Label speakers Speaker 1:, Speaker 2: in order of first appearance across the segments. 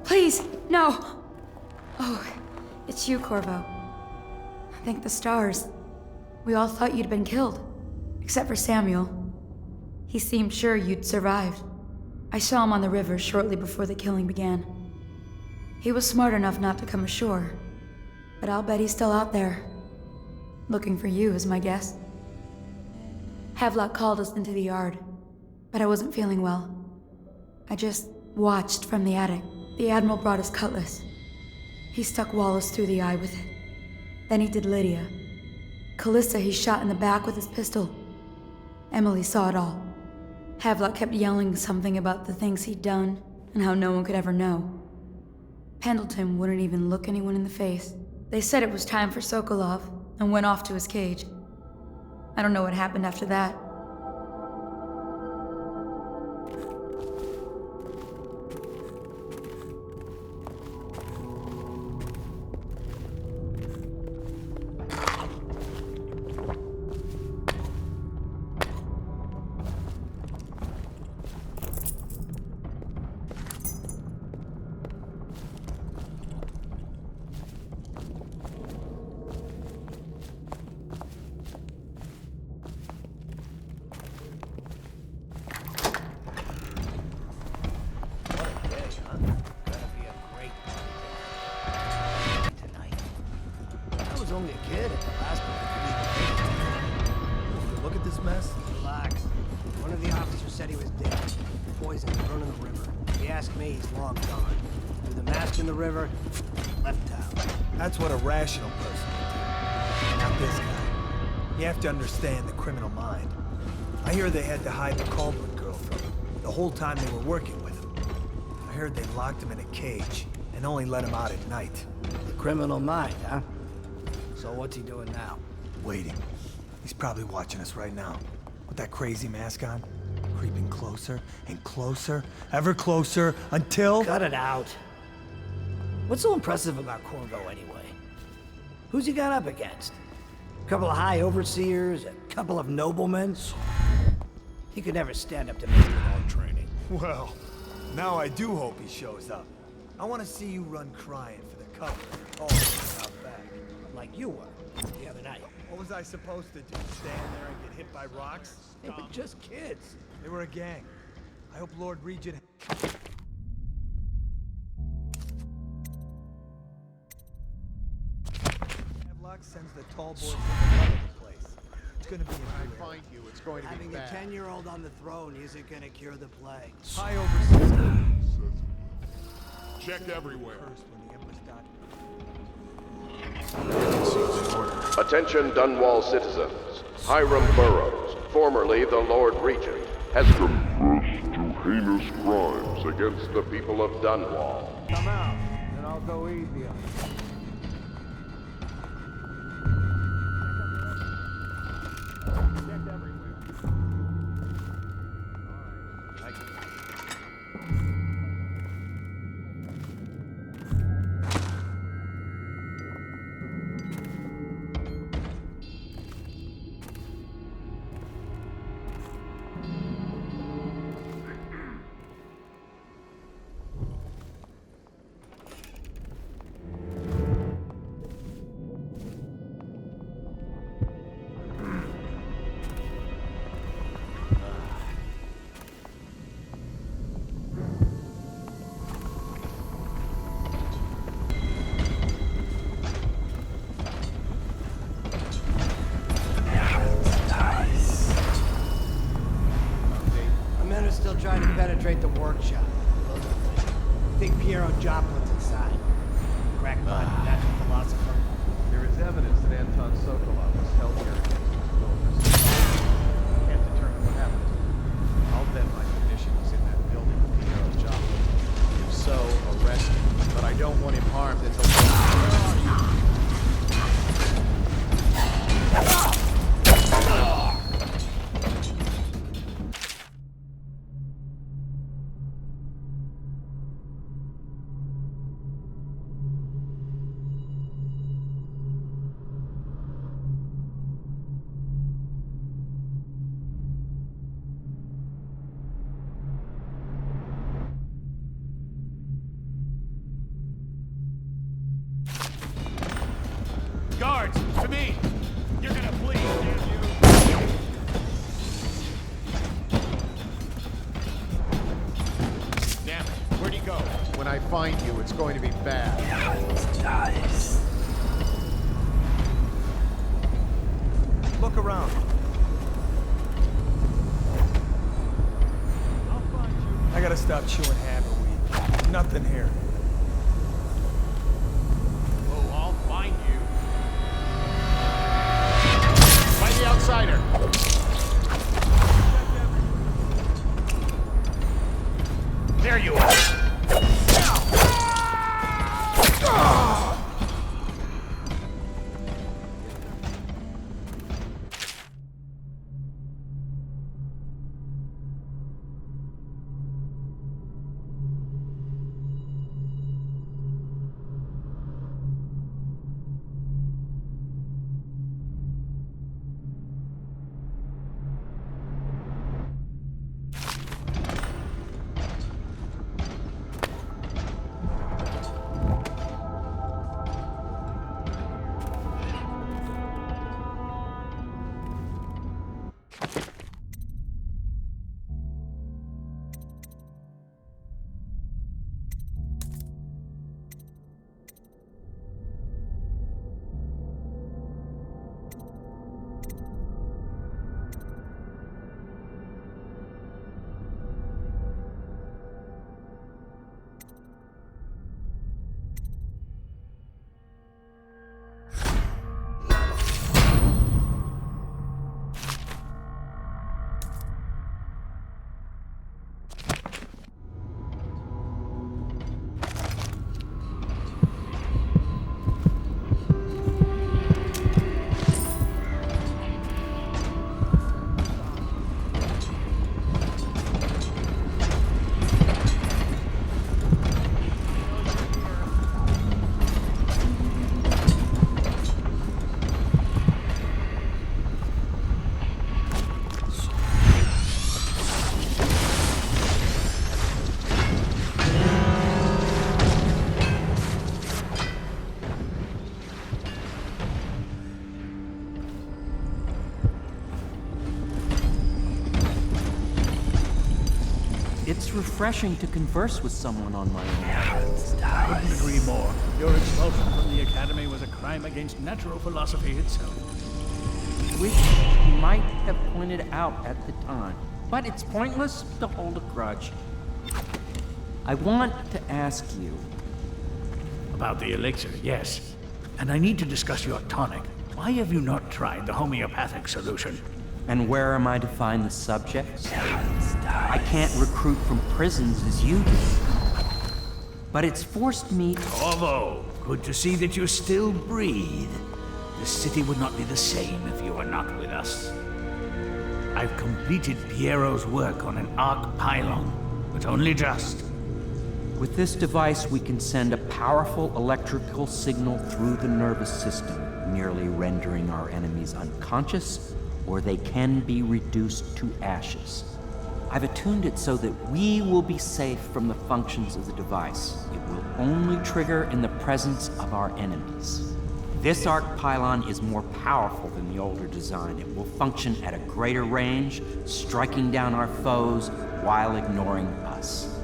Speaker 1: Please, no! Oh, it's you, Corvo. Thank the stars. We all thought you'd been killed. Except for Samuel. He seemed sure you'd survived. I saw him on the river shortly before the killing began. He was smart enough not to come ashore. But I'll bet he's still out there. Looking for you, is my guess. Havelock called us into the yard, but I wasn't feeling well. I just watched from the attic. The Admiral brought his cutlass. He stuck Wallace through the eye with it. Then he did Lydia. Callista he shot in the back with his pistol. Emily saw it all. Havelock kept yelling something about the things he'd done, and how no one could ever know. Pendleton wouldn't even look anyone in the face. They said it was time for Sokolov, and went off to his cage. I don't know what happened after that.
Speaker 2: Only a kid at the last one. Look at this mess. Relax. One of the officers said he was dead. Poisoned, thrown in the river. He asked me, he's long gone. Threw the mask in the river, left town.
Speaker 3: That's what a rational person would do. Not this guy. You have to understand the criminal mind. I hear they had to hide the Culbert girl from him the whole time they were working with him. I heard they locked him in a cage and only let him out at night.
Speaker 2: The criminal mind, huh? So what's he doing now?
Speaker 3: Waiting. He's probably watching us right now. With that crazy mask on. Creeping closer and closer, ever closer, until...
Speaker 2: Cut it out. What's so impressive about Corvo, anyway? Who's he got up against? A couple of high overseers, a couple of noblemen? He could never stand up to me without training.
Speaker 3: Well, now I do hope he shows up. I want to see you run crying for the cover. Oh, out back.
Speaker 2: Like you were the other night.
Speaker 3: What was I supposed to do? Stand there and get hit by rocks?
Speaker 2: They were just kids.
Speaker 3: They were a gang. I hope Lord Regent... Havelock sends the tall boys in the place. It's gonna be a
Speaker 4: Find you, it's going to be
Speaker 2: Having
Speaker 4: bad.
Speaker 2: a 10-year-old on the throne isn't gonna cure the plague.
Speaker 3: high overseas.
Speaker 4: Check everywhere.
Speaker 3: First when the Empress died.
Speaker 5: Attention Dunwall citizens. Hiram Burroughs, formerly the Lord Regent, has confessed to heinous crimes against the people of Dunwall.
Speaker 3: Come out, and I'll go easy on you. Check everywhere. All right.
Speaker 2: Still trying to penetrate the workshop. I think Piero Joplin's inside. Crackpot, natural philosopher.
Speaker 6: There is evidence that Anton Sokolov was held here against his will for some time. I can't determine what happened to him. I'll bet my munition was in that building with Piero Joplin. If so, arrest him. But I don't want him harmed until...
Speaker 4: find you, it's going to be bad.
Speaker 3: Look around. I gotta stop chewing hammerweed. Nothing here.
Speaker 4: Oh, I'll find you. Find the outsider. There you are.
Speaker 7: It's refreshing to converse with someone on my own.
Speaker 8: Couldn't agree more. Your expulsion from the Academy was a crime against natural philosophy itself.
Speaker 7: Which you might have pointed out at the time. But it's pointless to hold a grudge. I want to ask you.
Speaker 8: About the elixir, yes. And I need to discuss your tonic. Why have you not tried the homeopathic solution?
Speaker 7: And where am I to find the subjects? I can't recruit from prisons as you do. But it's forced me...
Speaker 8: Corvo, good to see that you still breathe. The city would not be the same if you were not with us. I've completed Piero's work on an arc pylon, but only just.
Speaker 7: With this device, we can send a powerful electrical signal through the nervous system, merely rendering our enemies unconscious, or they can be reduced to ashes. I've attuned it so that we will be safe from the functions of the device. It will only trigger in the presence of our enemies. This arc pylon is more powerful than the older design. It will function at a greater range, striking down our foes while ignoring us.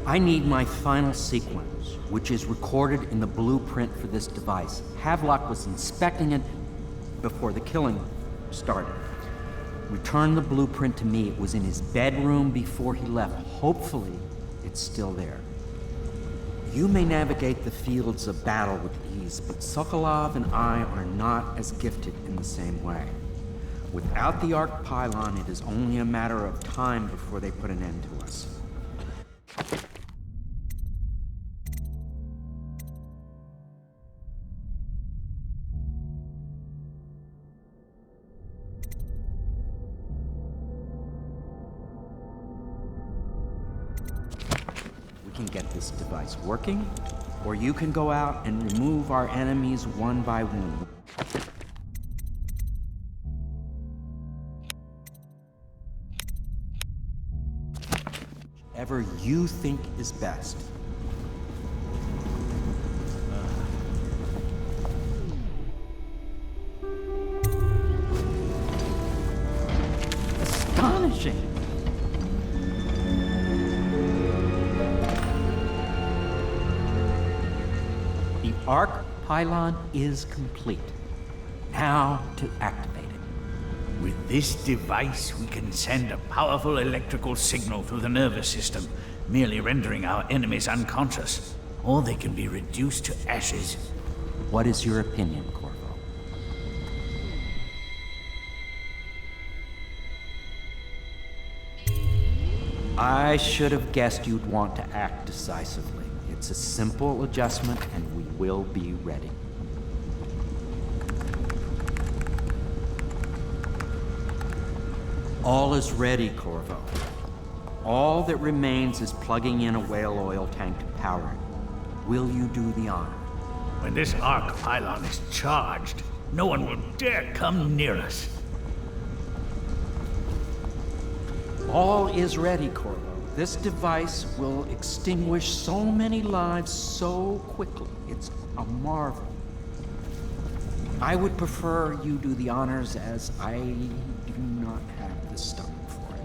Speaker 7: I need my final sequence, which is recorded in the blueprint for this device. Havelock was inspecting it before the killing started. Return the blueprint to me. It was in his bedroom before he left. Hopefully, it's still there. You may navigate the fields of battle with ease, but Sokolov and I are not as gifted in the same way. Without the arc pylon, it is only a matter of time before they put an end to us. Can get this device working, or you can go out and remove our enemies one by one. Whatever you think is best. Astonishing! arc pylon is complete. Now to activate it.
Speaker 8: With this device, we can send a powerful electrical signal through the nervous system, merely rendering our enemies unconscious, or they can be reduced to ashes.
Speaker 7: What is your opinion, Corvo? I should have guessed you'd want to act decisively. It's a simple adjustment, and we will be ready. All is ready, Corvo. All that remains is plugging in a whale oil tank to power it. Will you do the honor?
Speaker 8: When this arc pylon is charged, no one will dare come near us.
Speaker 7: All is ready, Corvo. This device will extinguish so many lives so quickly. It's a marvel. I would prefer you do the honors, as I do not have the stomach for it.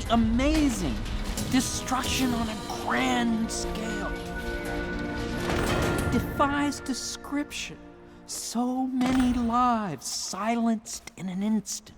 Speaker 7: Amazing! Destruction on a grand scale. Defies description. So many lives silenced in an instant.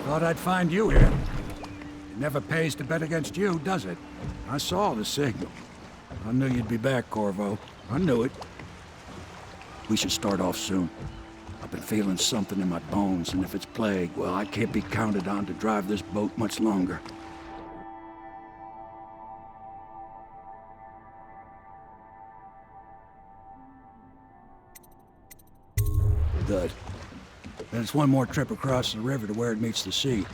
Speaker 9: Thought I'd find you here. It never pays to bet against you, does it? I saw the signal. I knew you'd be back, Corvo. I knew it. We should start off soon. I've been feeling something in my bones, and if it's plague, well, I can't be counted on to drive this boat much longer. Good. Then it's one more trip across the river to where it meets the sea.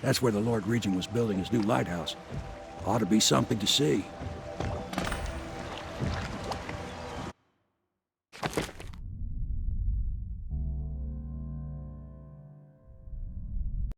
Speaker 9: That's where the Lord Regent was building his new lighthouse. Ought to be something to see.